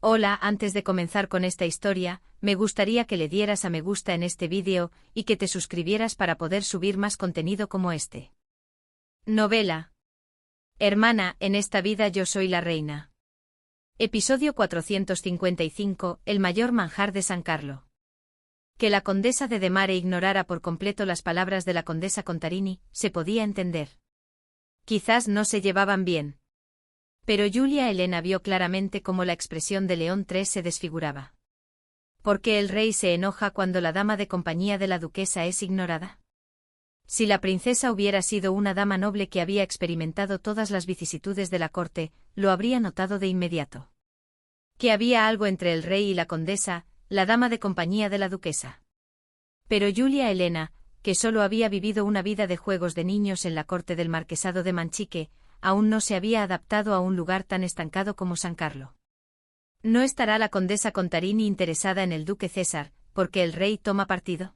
Hola, antes de comenzar con esta historia, me gustaría que le dieras a me gusta en este vídeo y que te suscribieras para poder subir más contenido como este. Novela. Hermana, en esta vida yo soy la reina. Episodio 455, el mayor manjar de San Carlo. Que la condesa de Demare ignorara por completo las palabras de la condesa Contarini, se podía entender. Quizás no se llevaban bien. Pero Giulia Elena vio claramente cómo la expresión de León III se desfiguraba. ¿Por qué el rey se enoja cuando la dama de compañía de la duquesa es ignorada? Si la princesa hubiera sido una dama noble que había experimentado todas las vicisitudes de la corte, lo habría notado de inmediato. Que había algo entre el rey y la condesa, la dama de compañía de la duquesa. Pero Giulia Elena, que solo había vivido una vida de juegos de niños en la corte del marquesado de Manchique, aún no se había adaptado a un lugar tan estancado como San Carlo. ¿No estará la condesa Contarini interesada en el duque César, porque el rey toma partido?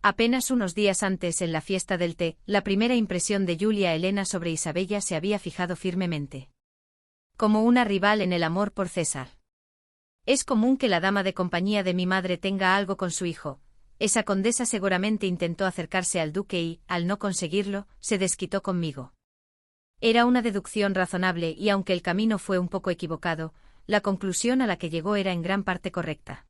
Apenas unos días antes en la fiesta del té, la primera impresión de Giulia Elena sobre Isabella se había fijado firmemente. Como una rival en el amor por César. Es común que la dama de compañía de mi madre tenga algo con su hijo. Esa condesa seguramente intentó acercarse al duque y, al no conseguirlo, se desquitó conmigo. Era una deducción razonable y aunque el camino fue un poco equivocado, la conclusión a la que llegó era en gran parte correcta.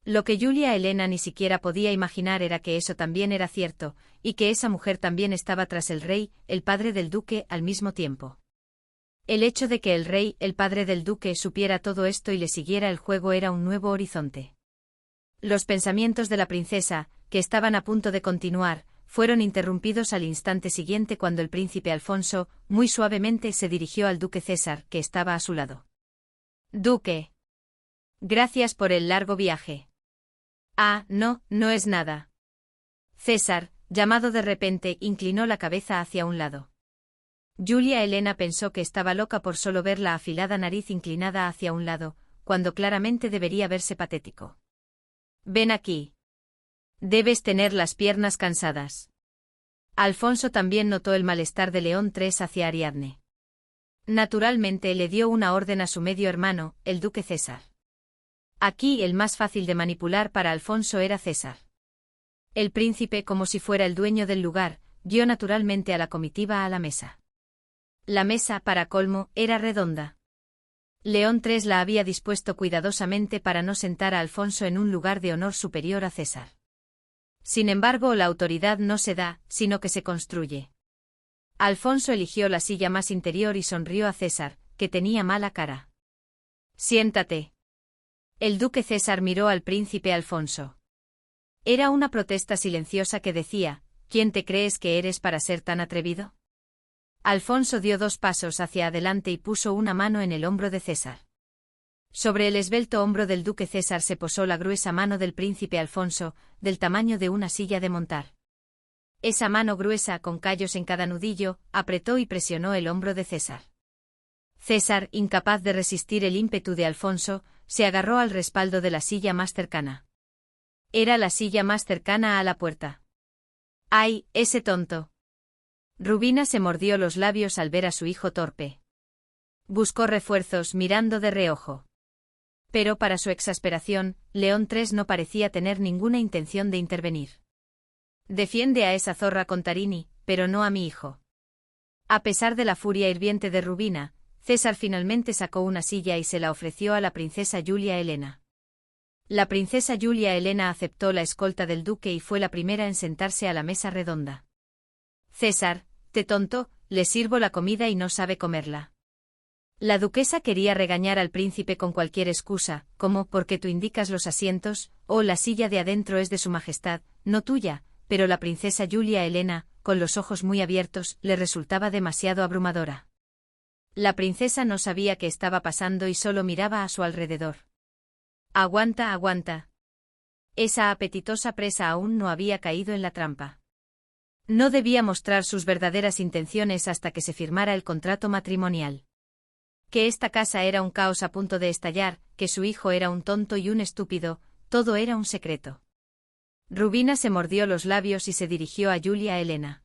Lo que Giulia Elena ni siquiera podía imaginar era que eso también era cierto, y que esa mujer también estaba tras el rey, el padre del duque, al mismo tiempo. El hecho de que el rey, el padre del duque, supiera todo esto y le siguiera el juego era un nuevo horizonte. Los pensamientos de la princesa, que estaban a punto de continuar, fueron interrumpidos al instante siguiente cuando el príncipe Alfonso, muy suavemente, se dirigió al duque César, que estaba a su lado. Duque. Gracias por el largo viaje. Ah, no, no es nada. César, llamado de repente, inclinó la cabeza hacia un lado. Giulia Elena pensó que estaba loca por solo ver la afilada nariz inclinada hacia un lado, cuando claramente debería verse patético. Ven aquí. Debes tener las piernas cansadas. Alfonso también notó el malestar de León III hacia Ariadne. Naturalmente le dio una orden a su medio hermano, el duque César. Aquí el más fácil de manipular para Alfonso era César. El príncipe, como si fuera el dueño del lugar, guió naturalmente a la comitiva a la mesa. La mesa, para colmo, era redonda. León III la había dispuesto cuidadosamente para no sentar a Alfonso en un lugar de honor superior a César. Sin embargo, la autoridad no se da, sino que se construye. Alfonso eligió la silla más interior y sonrió a César, que tenía mala cara. Siéntate. El duque César miró al príncipe Alfonso. Era una protesta silenciosa que decía, ¿quién te crees que eres para ser tan atrevido? Alfonso dio 2 pasos hacia adelante y puso una mano en el hombro de César. Sobre el esbelto hombro del duque César se posó la gruesa mano del príncipe Alfonso, del tamaño de una silla de montar. Esa mano gruesa, con callos en cada nudillo, apretó y presionó el hombro de César. César, incapaz de resistir el ímpetu de Alfonso, se agarró al respaldo de la silla más cercana. Era la silla más cercana a la puerta. ¡Ay, ese tonto! Rubina se mordió los labios al ver a su hijo torpe. Buscó refuerzos mirando de reojo. Pero para su exasperación, León III no parecía tener ninguna intención de intervenir. Defiende a esa zorra Contarini, pero no a mi hijo. A pesar de la furia hirviente de Rubina, César finalmente sacó una silla y se la ofreció a la princesa Giulia Elena. La princesa Giulia Elena aceptó la escolta del duque y fue la primera en sentarse a la mesa redonda. César, te tonto, le sirvo la comida y no sabe comerla. La duquesa quería regañar al príncipe con cualquier excusa, como porque tú indicas los asientos, o la silla de adentro es de su majestad, no tuya, pero la princesa Giulia Elena, con los ojos muy abiertos, le resultaba demasiado abrumadora. La princesa no sabía qué estaba pasando y solo miraba a su alrededor. Aguanta, aguanta. Esa apetitosa presa aún no había caído en la trampa. No debía mostrar sus verdaderas intenciones hasta que se firmara el contrato matrimonial. Que esta casa era un caos a punto de estallar, que su hijo era un tonto y un estúpido, todo era un secreto. Rubina se mordió los labios y se dirigió a Giulia Elena.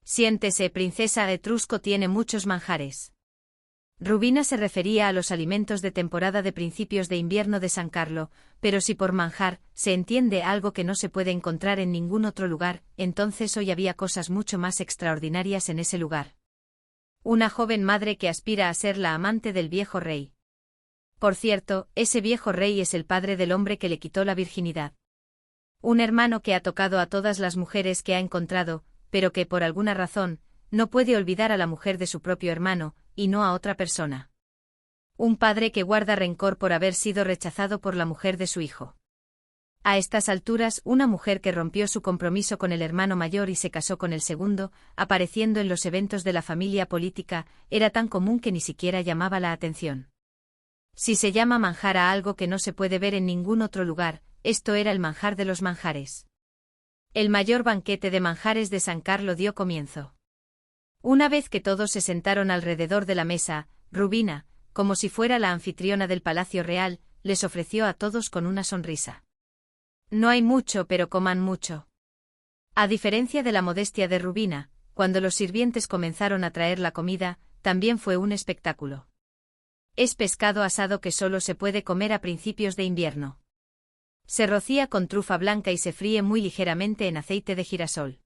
Siéntese, princesa Etrusco tiene muchos manjares. Rubina se refería a los alimentos de temporada de principios de invierno de San Carlo, pero si por manjar se entiende algo que no se puede encontrar en ningún otro lugar, entonces hoy había cosas mucho más extraordinarias en ese lugar. Una joven madre que aspira a ser la amante del viejo rey. Por cierto, ese viejo rey es el padre del hombre que le quitó la virginidad. Un hermano que ha tocado a todas las mujeres que ha encontrado, pero que por alguna razón no puede olvidar a la mujer de su propio hermano, y no a otra persona. Un padre que guarda rencor por haber sido rechazado por la mujer de su hijo. A estas alturas, una mujer que rompió su compromiso con el hermano mayor y se casó con el segundo, apareciendo en los eventos de la familia política, era tan común que ni siquiera llamaba la atención. Si se llama manjar a algo que no se puede ver en ningún otro lugar, esto era el manjar de los manjares. El mayor banquete de manjares de San Carlo dio comienzo. Una vez que todos se sentaron alrededor de la mesa, Rubina, como si fuera la anfitriona del Palacio Real, les ofreció a todos con una sonrisa. No hay mucho, pero coman mucho. A diferencia de la modestia de Rubina, cuando los sirvientes comenzaron a traer la comida, también fue un espectáculo. Es pescado asado que solo se puede comer a principios de invierno. Se rocía con trufa blanca y se fríe muy ligeramente en aceite de girasol.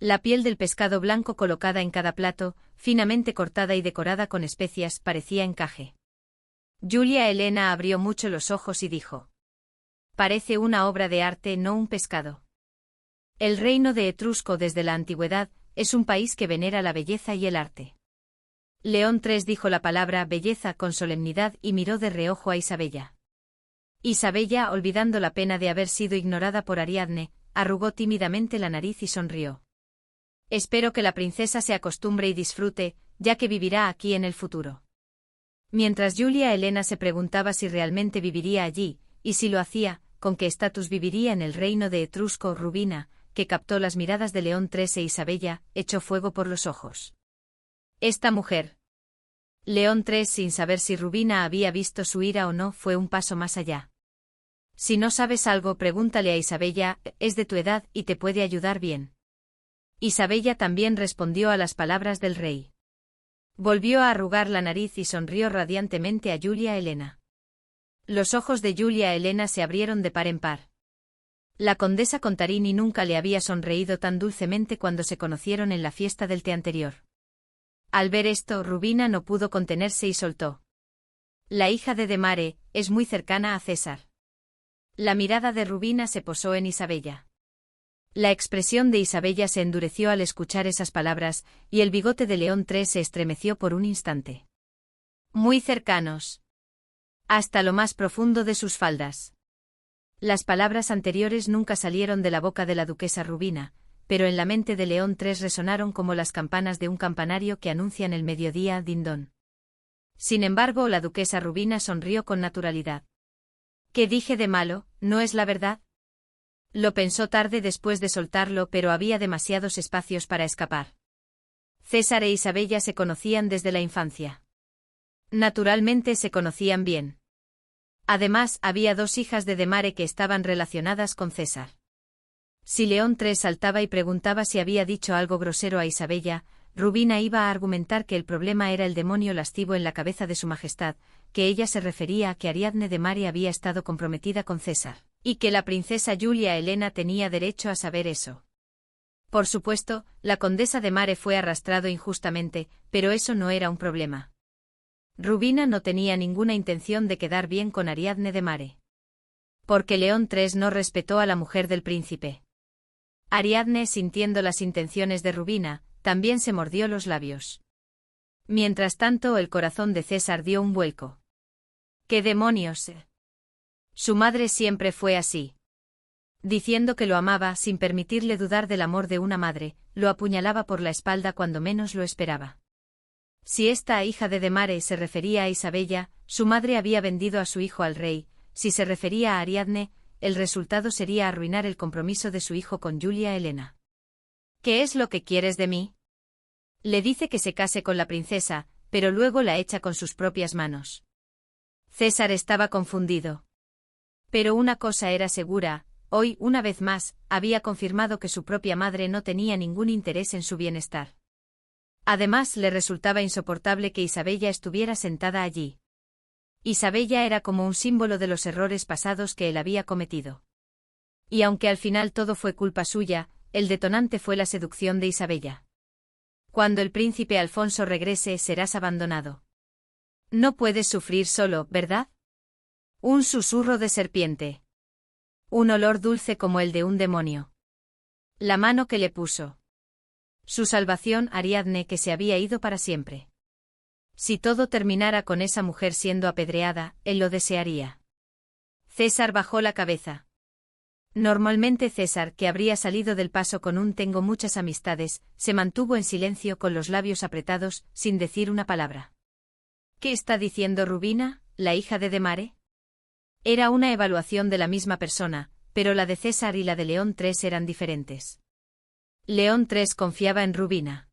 La piel del pescado blanco colocada en cada plato, finamente cortada y decorada con especias, parecía encaje. Giulia Elena abrió mucho los ojos y dijo: parece una obra de arte, no un pescado. El reino de Etrusco desde la antigüedad es un país que venera la belleza y el arte. León III dijo la palabra belleza con solemnidad y miró de reojo a Isabella. Isabella, olvidando la pena de haber sido ignorada por Ariadne, arrugó tímidamente la nariz y sonrió. Espero que la princesa se acostumbre y disfrute, ya que vivirá aquí en el futuro. Mientras Giulia Elena se preguntaba si realmente viviría allí, y si lo hacía, con qué estatus viviría en el reino de Etrusco, Rubina, que captó las miradas de León III e Isabella, echó fuego por los ojos. Esta mujer. León III, sin saber si Rubina había visto su ira o no, fue un paso más allá. Si no sabes algo, pregúntale a Isabella, es de tu edad y te puede ayudar bien. Isabella también respondió a las palabras del rey. Volvió a arrugar la nariz y sonrió radiantemente a Giulia Elena. Los ojos de Giulia Elena se abrieron de par en par. La condesa Contarini nunca le había sonreído tan dulcemente cuando se conocieron en la fiesta del té anterior. Al ver esto, Rubina no pudo contenerse y soltó. La hija de Demare es muy cercana a César. La mirada de Rubina se posó en Isabella. La expresión de Isabella se endureció al escuchar esas palabras, y el bigote de León III se estremeció por un instante. Muy cercanos. Hasta lo más profundo de sus faldas. Las palabras anteriores nunca salieron de la boca de la duquesa Rubina, pero en la mente de León III resonaron como las campanas de un campanario que anuncian el mediodía, dindón. Sin embargo, la duquesa Rubina sonrió con naturalidad. ¿Qué dije de malo? ¿No es la verdad? Lo pensó tarde después de soltarlo, pero había demasiados espacios para escapar. César e Isabella se conocían desde la infancia. Naturalmente se conocían bien. Además, había dos hijas de Demare que estaban relacionadas con César. Si León III saltaba y preguntaba si había dicho algo grosero a Isabella, Rubina iba a argumentar que el problema era el demonio lascivo en la cabeza de su majestad, que ella se refería a que Ariadne de Mare había estado comprometida con César, y que la princesa Giulia Elena tenía derecho a saber eso. Por supuesto, la condesa de Mare fue arrastrado injustamente, pero eso no era un problema. Rubina no tenía ninguna intención de quedar bien con Ariadne de Mare. Porque León III no respetó a la mujer del príncipe. Ariadne, sintiendo las intenciones de Rubina, también se mordió los labios. Mientras tanto, el corazón de César dio un vuelco. ¿Qué demonios? Su madre siempre fue así. Diciendo que lo amaba sin permitirle dudar del amor de una madre, lo apuñalaba por la espalda cuando menos lo esperaba. Si esta hija de Demare se refería a Isabella, su madre había vendido a su hijo al rey. Si se refería a Ariadne, el resultado sería arruinar el compromiso de su hijo con Giulia Elena. ¿Qué es lo que quieres de mí? Le dice que se case con la princesa, pero luego la echa con sus propias manos. César estaba confundido. Pero una cosa era segura, hoy, una vez más, había confirmado que su propia madre no tenía ningún interés en su bienestar. Además, le resultaba insoportable que Isabella estuviera sentada allí. Isabella era como un símbolo de los errores pasados que él había cometido. Y aunque al final todo fue culpa suya, el detonante fue la seducción de Isabella. Cuando el príncipe Alfonso regrese, serás abandonado. No puedes sufrir solo, ¿verdad? Un susurro de serpiente. Un olor dulce como el de un demonio. La mano que le puso. Su salvación, Ariadne, que se había ido para siempre. Si todo terminara con esa mujer siendo apedreada, él lo desearía. César bajó la cabeza. Normalmente César, que habría salido del paso con un tengo muchas amistades, se mantuvo en silencio con los labios apretados, sin decir una palabra. ¿Qué está diciendo Rubina, la hija de Demare? Era una evaluación de la misma persona, pero la de César y la de León III eran diferentes. León III confiaba en Rubina.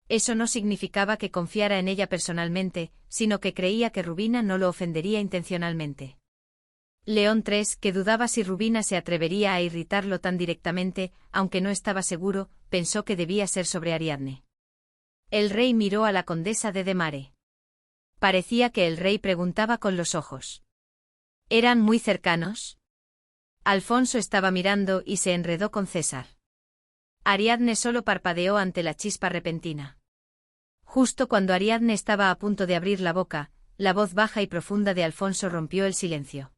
Eso no significaba que confiara en ella personalmente, sino que creía que Rubina no lo ofendería intencionalmente. León III, que dudaba si Rubina se atrevería a irritarlo tan directamente, aunque no estaba seguro, pensó que debía ser sobre Ariadne. El rey miró a la condesa de Demare. Parecía que el rey preguntaba con los ojos. ¿Eran muy cercanos? Alfonso estaba mirando y se enredó con César. Ariadne solo parpadeó ante la chispa repentina. Justo cuando Ariadne estaba a punto de abrir la boca, la voz baja y profunda de Alfonso rompió el silencio.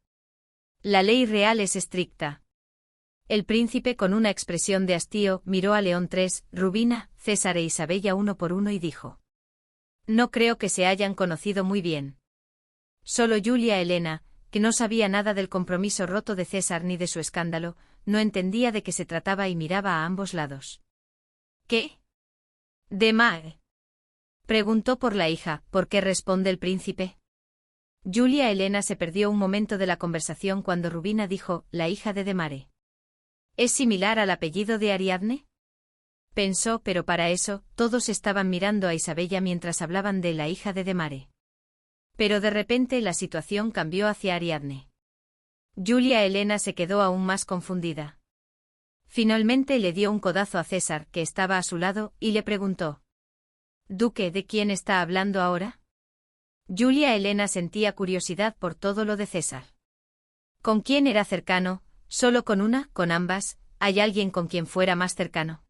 La ley real es estricta. El príncipe, con una expresión de hastío, miró a León III, Rubina, César e Isabella uno por uno y dijo: No creo que se hayan conocido muy bien. Solo Julia Helena, que no sabía nada del compromiso roto de César ni de su escándalo, no entendía de qué se trataba y miraba a ambos lados. ¿Qué? ¿Demare? Preguntó por la hija. ¿Por qué responde el príncipe? Julia Helena se perdió un momento de la conversación cuando Rubina dijo, la hija de Demare. ¿Es similar al apellido de Ariadne? Pensó, pero para eso, todos estaban mirando a Isabella mientras hablaban de la hija de Demare. Pero de repente la situación cambió hacia Ariadne. Julia Helena se quedó aún más confundida. Finalmente le dio un codazo a César, que estaba a su lado, y le preguntó: Duque, ¿de quién está hablando ahora? Julia Helena sentía curiosidad por todo lo de César. ¿Con quién era cercano? ¿Solo con una? ¿Con ambas? ¿Hay alguien con quien fuera más cercano?